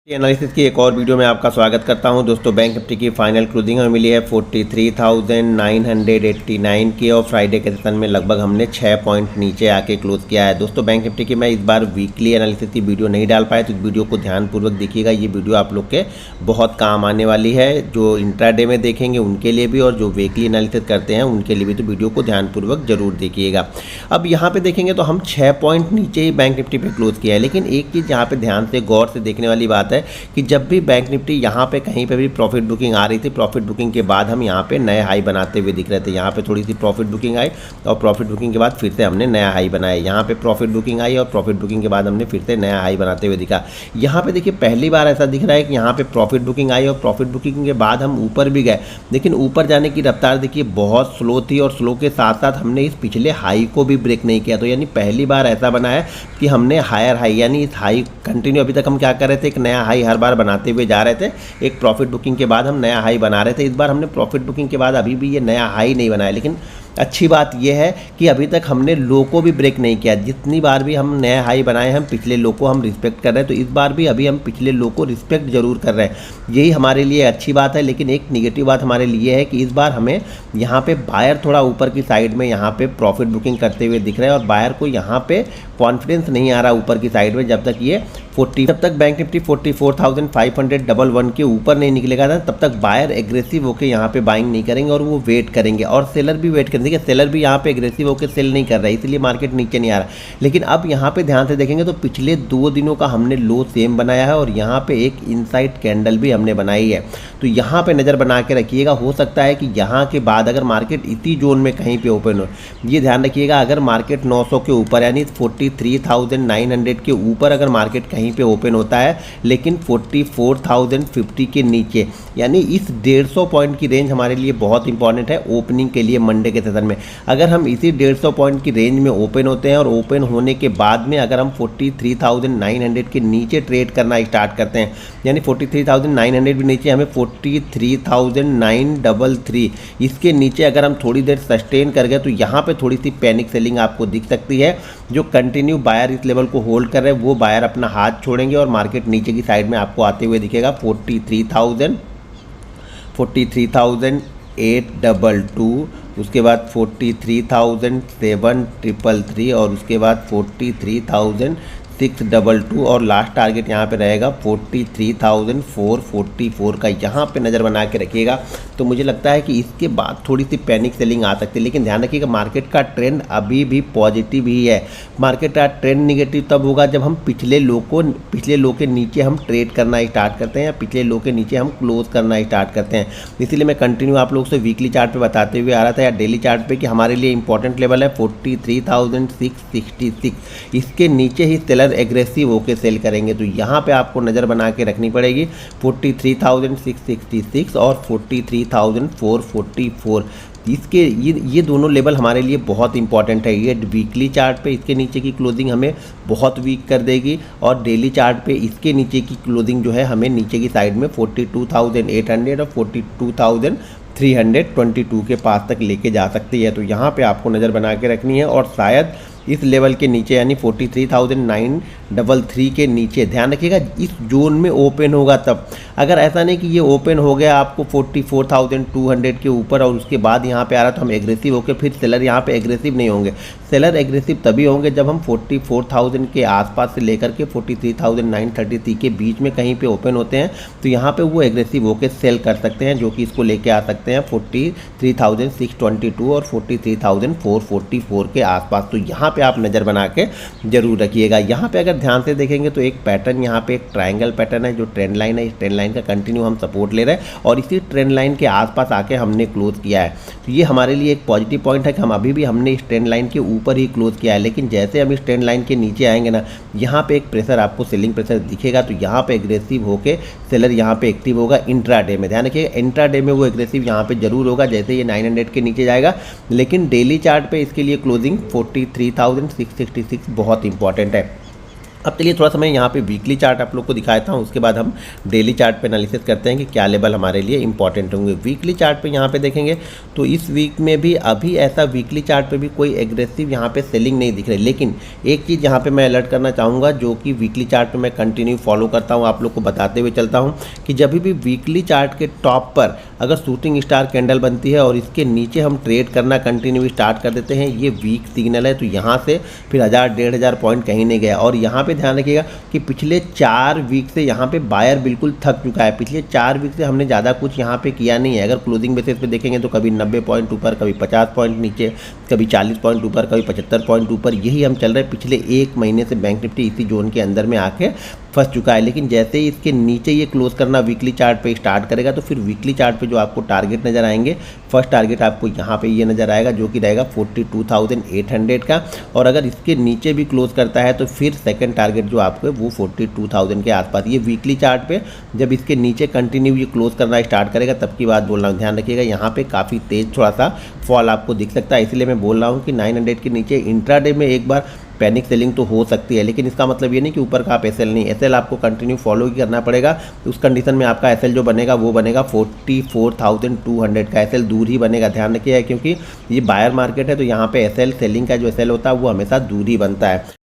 Analysis की एक और वीडियो में आपका स्वागत करता हूं। दोस्तों बैंक निफ्टी की फाइनल क्लोजिंग हमें मिली है 43,989 की और फ्राइडे के सेशन में लगभग हमने 6 पॉइंट नीचे आके क्लोज किया है। दोस्तों बैंक निफ्टी की मैं इस बार वीकली एनालिसिस की वीडियो नहीं डाल पाया, तो इस वीडियो को ध्यानपूर्वक देखिएगा। ये वीडियो आप लोग के बहुत काम आने वाली है, जो इंट्राडे में देखेंगे उनके लिए भी और जो वीकली एनालिसिस करते हैं उनके लिए भी। तो वीडियो को ध्यानपूर्वक जरूर देखिएगा। अब यहाँ पे देखेंगे तो हम 6 पॉइंट नीचे ही बैंक निफ्टी पे क्लोज किया है, लेकिन एक चीज़ यहाँ पे ध्यान से गौर से देखने वाली बात है कि जब भी बैंक निफ्टी यहाँ पे कहीं पे भी प्रॉफिट बुकिंग आ रही थी, प्रॉफिट बुकिंग के बाद हम यहाँ पे नए हाई बनाते हुए दिख रहे थे। यहाँ पे थोड़ी सी प्रॉफिट बुकिंग आई और प्रॉफिट बुकिंग के बाद फिर से हमने नया हाई बनाया। यहाँ पे प्रॉफिट बुकिंग आई और प्रॉफिट बुकिंग के बाद हमने फिर से नया हाई बनाते हुए दिखा। यहाँ पे देखिए पहली बार ऐसा दिख रहा है कि यहाँ पे प्रॉफिट बुकिंग आई और प्रॉफिट बुकिंग के बाद हम ऊपर भी गए, लेकिन ऊपर जाने की रफ्तार देखिए बहुत स्लो थी और स्लो के साथ साथ हमने इस पिछले हाई को भी ब्रेक नहीं किया। तो यानी पहली बार ऐसा बना है कि हमने हायर हाई यानी इस हाई कंटिन्यू, अभी तक हम क्या कर रहे थे, एक नया हाई हर बार बनाते हुए जा रहे थे। एक प्रॉफिट बुकिंग के बाद हम नया हाई बना रहे थे। इस बार हमने प्रॉफिट बुकिंग के बाद अभी भी ये नया हाई नहीं बनाया, लेकिन अच्छी बात यह है कि अभी तक हमने लो को भी ब्रेक नहीं किया। जितनी बार भी हम नया हाई बनाए हम पिछले लो को हम रिस्पेक्ट कर रहे हैं, तो इस बार भी अभी हम पिछले लो को रिस्पेक्ट जरूर कर रहे हैं। यही हमारे लिए अच्छी बात है। लेकिन एक निगेटिव बात हमारे लिए है कि इस बार हमें यहाँ पे बायर थोड़ा ऊपर की साइड में यहाँ पे प्रॉफिट बुकिंग करते हुए दिख रहे हैं और बायर को यहाँ पे कॉन्फिडेंस नहीं आ रहा ऊपर की साइड में। जब तक बैंक निफ्टी 44,511 के ऊपर नहीं निकलेगा था, तब तक बायर एग्रेसिव होकर यहाँ पे बाइंग नहीं करेंगे और वो वेट करेंगे और सेलर भी वेट करेंगे। सेलर भी यहाँ पे एग्रेसिव होकर सेल नहीं कर रहा है, इसलिए मार्केट नीचे नहीं आ रहा। लेकिन अब यहाँ पे ध्यान से देखेंगे तो पिछले 2 दिनों का हमने लो सेम बनाया है और यहाँ पे एक इनसाइड कैंडल भी हमने बनाई है। तो यहाँ पे नज़र बना के रखिएगा। हो सकता है कि यहाँ के बाद अगर मार्केट इसी जोन में कहीं पे ओपन हो, ये ध्यान रखिएगा। अगर मार्केट 900 के ऊपर यानी 43,900 के ऊपर अगर मार्केट कहीं पे ओपन होता है, लेकिन 44,050 के नीचे यानी इस 150 पॉइंट की रेंज हमारे लिए बहुत इंपॉर्टेंट है ओपनिंग के लिए मंडे के सेशन में। अगर हम इसी 150 पॉइंट की रेंज में ओपन होते हैं और ओपन होने के बाद में अगर हम 43,900 के नीचे ट्रेड करना स्टार्ट करते हैं, यानी 43,900 भी नीचे, हमें 43,933 इसके नीचे अगर हम थोड़ी देर सस्टेन कर गए, तो यहाँ पे थोड़ी सी पैनिक सेलिंग आपको दिख सकती है। जो कंटिन्यू बायर इस लेवल को होल्ड कर रहे हैं वो बायर अपना हाथ छोड़ेंगे और मार्केट नीचे की साइड में आपको आते हुए दिखेगा 43,822, उसके बाद 43,733 और उसके बाद 43,622 और लास्ट टारगेट यहाँ पे रहेगा 43,444 का। यहाँ पे नज़र बना के रखिएगा। तो मुझे लगता है कि इसके बाद थोड़ी सी पैनिक सेलिंग आ सकती है, लेकिन ध्यान रखिएगा मार्केट का ट्रेंड अभी भी पॉजिटिव ही है। मार्केट का ट्रेंड निगेटिव तब होगा जब हम पिछले लो के नीचे हम ट्रेड करना स्टार्ट करते हैं या पिछले लो के नीचे हम क्लोज करना स्टार्ट करते हैं। इसीलिए मैं कंटिन्यू आप लोग से वीकली चार्ट पे बताते हुए आ रहा था या डेली चार्ट पे कि हमारे लिए इंपॉर्टेंट लेवल है 43,666। इसके नीचे ही सेलर एग्रेसिव होकर सेल करेंगे, तो यहाँ पे आपको नज़र बना के रखनी पड़ेगी 43,666 और 43,444। इसके ये दोनों लेवल हमारे लिए बहुत इंपॉर्टेंट है। ये वीकली चार्ट पे इसके नीचे की क्लोजिंग हमें बहुत वीक कर देगी और डेली चार्ट पे इसके नीचे की क्लोजिंग जो है हमें नीचे की साइड में 42,800 और 42,322 के पास तक लेके जा सकती है। तो यहाँ पे आपको नज़र बना के रखनी है और शायद इस लेवल के नीचे यानी 43,933 के नीचे ध्यान रखिएगा इस जोन में ओपन होगा तब। अगर ऐसा नहीं कि ये ओपन हो गया आपको 44,200 के ऊपर और उसके बाद यहाँ पे आ रहा तो हम एग्रेसिव होकर फिर सेलर यहाँ पे एग्रेसिव नहीं होंगे। सेलर एग्रेसिव तभी होंगे जब हम 44,000 के आसपास से लेकर के 43,933 के बीच में कहीं पे ओपन होते हैं, तो यहाँ पे वो एग्रेसिव होकर सेल कर सकते हैं, जो कि इसको लेके आ सकते हैं 43,622 और 43,444 के आसपास। तो यहाँ पे आप नज़र बना के जरूर रखिएगा। यहाँ पे अगर ध्यान से देखेंगे तो एक पैटर्न यहाँ पे एक ट्रायंगल पैटर्न है जो ट्रेंड लाइन है। इस ट्रेंड लाइन का कंटिन्यू हम सपोर्ट ले रहे हैं और इसी ट्रेंड लाइन के आसपास आके हमने क्लोज किया है। तो ये हमारे लिए एक पॉजिटिव पॉइंट है कि हम अभी भी हमने इस ट्रेंड लाइन के ऊपर ही क्लोज किया है, लेकिन जैसे हम इस ट्रेंड लाइन के नीचे आएंगे ना, यहाँ पे एक प्रेशर आपको सेलिंग प्रेशर दिखेगा, तो यहाँ पे एग्रेसिव होके सेलर यहाँ पे एक्टिव होगा इंट्राडे में। ध्यान रखिएगा इंट्राडे में वो एग्रेसिव यहाँ पे जरूर होगा जैसे ये 900 के नीचे जाएगा, लेकिन डेली चार्ट पे इसके लिए क्लोजिंग 43,666 बहुत इंपॉर्टेंट है। अब चलिए थोड़ा सा मैं यहाँ पे वीकली चार्ट आप लोग को दिखाता हूँ, उसके बाद हम डेली चार्ट पे एनालिसिस करते हैं कि क्या लेवल हमारे लिए इंपॉर्टेंट होंगे। वीकली चार्ट पे यहाँ पे देखेंगे तो इस वीक में भी अभी ऐसा वीकली चार्ट पे भी कोई एग्रेसिव यहाँ पे सेलिंग नहीं दिख रही। लेकिन एक चीज़ यहाँ पे मैं अलर्ट करना चाहूँगा, जो कि वीकली चार्ट पे मैं कंटिन्यू फॉलो करता हूँ, आप लोग को बताते हुए चलता हूँ कि जब भी वीकली चार्ट के टॉप पर अगर शूटिंग स्टार कैंडल बनती है और इसके नीचे हम ट्रेड करना कंटिन्यू स्टार्ट कर देते हैं, ये वीक सिग्नल है। तो यहाँ से फिर 1000-1500 पॉइंट कहीं नहीं गया। और यहाँ पे ध्यान रखिएगा कि पिछले 4 वीक से यहाँ पे बायर बिल्कुल थक चुका है। पिछले 4 वीक से हमने ज़्यादा कुछ यहाँ पे किया नहीं है। अगर क्लोजिंग बेसिस पे देखेंगे तो कभी 90 पॉइंट ऊपर, कभी 50 पॉइंट नीचे, कभी 40 पॉइंट ऊपर, कभी 75 पॉइंट ऊपर, यही हम चल रहे हैं। पिछले 1 महीने से बैंक निफ्टी इसी जोन के अंदर में आके फंस चुका है। लेकिन जैसे ही इसके नीचे ये क्लोज करना वीकली चार्ट पे स्टार्ट करेगा तो फिर वीकली चार्ट पे जो आपको टारगेट नज़र आएंगे, फर्स्ट टारगेट आपको यहाँ पे ये नज़र आएगा जो कि रहेगा 42,800 का। और अगर इसके नीचे भी क्लोज करता है तो फिर सेकंड टारगेट जो आपको है वो 42,000 के आसपास। ये वीकली चार्ट पे जब इसके नीचे कंटिन्यू ये क्लोज करना स्टार्ट करेगा तब की बात बोल रहा हूँ। ध्यान रखिएगा यहाँ पे काफ़ी तेज़ थोड़ा सा फॉल आपको दिख सकता है, इसलिए मैं बोल रहा हूँ कि 900 के नीचे इंट्राडे में एक बार पैनिक सेलिंग तो हो सकती है। लेकिन इसका मतलब ये नहीं कि ऊपर का आप एसएल नहीं, एसएल आपको कंटिन्यू फॉलो ही करना पड़ेगा। उस कंडीशन में आपका एसएल जो बनेगा वो बनेगा 44,200 का एसएल दूर ही बनेगा। ध्यान रखिएगा क्योंकि ये बायर मार्केट है तो यहाँ पे एसएल सेलिंग का जो एसएल होता है वो हमेशा दूर ही बनता है।